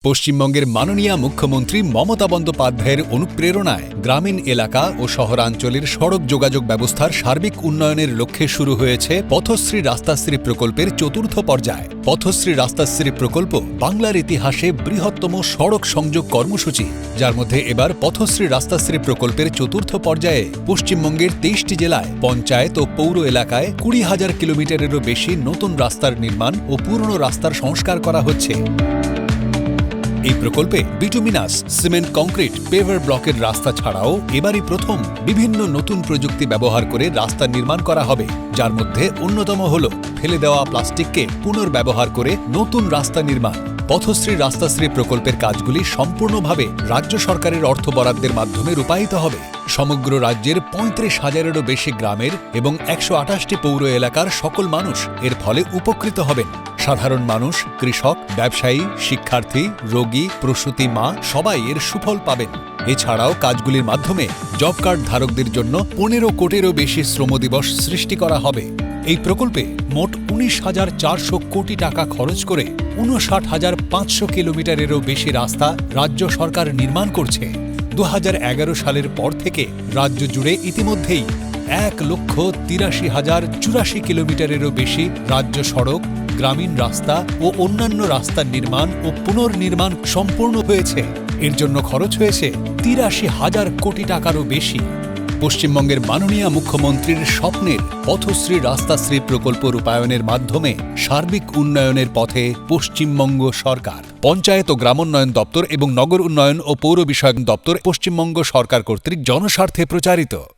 পশ্চিমবঙ্গের মাননীয় মুখ্যমন্ত্রী মমতা বন্দ্যোপাধ্যায়ের অনুপ্রেরণায় গ্রামীণ এলাকা ও শহরাঞ্চলের সড়ক যোগাযোগ ব্যবস্থার সার্বিক উন্নয়নের লক্ষ্যে শুরু হয়েছে পথশ্রী রাস্তাশ্রী প্রকল্পের চতুর্থ পর্যায়। পথশ্রী রাস্তাশ্রী প্রকল্প বাংলার ইতিহাসে বৃহত্তম সড়ক সংযোগ কর্মসূচি, যার মধ্যে এবার পথশ্রী রাস্তাশ্রী প্রকল্পের চতুর্থ পর্যায়ে পশ্চিমবঙ্গের ২৩টি জেলায় পঞ্চায়েত ও পৌর এলাকায় ২০,০০০ কিলোমিটারেরও বেশি নতুন রাস্তার নির্মাণ ও পুরনো রাস্তার সংস্কার করা হচ্ছে। এই প্রকল্পে বিটুমিনাস, সিমেন্ট, কংক্রিট, পেভার ব্লকের রাস্তা ছাড়াও এবারই প্রথম বিভিন্ন নতুন প্রযুক্তি ব্যবহার করে রাস্তা নির্মাণ করা হবে, যার মধ্যে অন্যতম হল ফেলে দেওয়া প্লাস্টিককে পুনর্ব্যবহার করে নতুন রাস্তা নির্মাণ। পথশ্রী রাস্তাশ্রী প্রকল্পের কাজগুলি সম্পূর্ণভাবে রাজ্য সরকারের অর্থ বরাদ্দের মাধ্যমে রূপায়িত হবে। সমগ্র রাজ্যের ৩৫,০০০-এরও বেশি গ্রামের এবং ১২৮টি পৌর এলাকার সকল মানুষ এর ফলে উপকৃত হবেন। সাধারণ মানুষ, কৃষক, ব্যবসায়ী, শিক্ষার্থী, রোগী, প্রসূতি মা সবাই এর সুফল পাবেন। এছাড়াও কাজগুলির মাধ্যমে জব কার্ড ধারকদের জন্য ১৫ কোটিরও বেশি শ্রমদিবস সৃষ্টি করা হবে। এই প্রকল্পে মোট ১৯,৪০০ কোটি টাকা খরচ করে ৫৯,৫০০ কিলোমিটারেরও বেশি রাস্তা রাজ্য সরকার নির্মাণ করছে। ২০১১ সালের পর থেকে রাজ্য জুড়ে ইতিমধ্যেই ১,৮৩,০৮৪ কিলোমিটারেরও বেশি রাজ্য সড়ক, গ্রামীণ রাস্তা ও অন্যান্য রাস্তার নির্মাণ ও পুনর্নির্মাণ সম্পূর্ণ হয়েছে। এর জন্য খরচ হয়েছে ৮৩,০০০ কোটি টাকারও বেশি। পশ্চিমবঙ্গের মাননীয় মুখ্যমন্ত্রীর স্বপ্নের পথশ্রী রাস্তাশ্রী প্রকল্প রূপায়ণের মাধ্যমে সার্বিক উন্নয়নের পথে পশ্চিমবঙ্গ সরকার। পঞ্চায়েত ও গ্রামোন্নয়ন দপ্তর এবং নগর উন্নয়ন ও পৌর বিষয়ক দপ্তর পশ্চিমবঙ্গ সরকার কর্তৃক জনস্বার্থে প্রচারিত।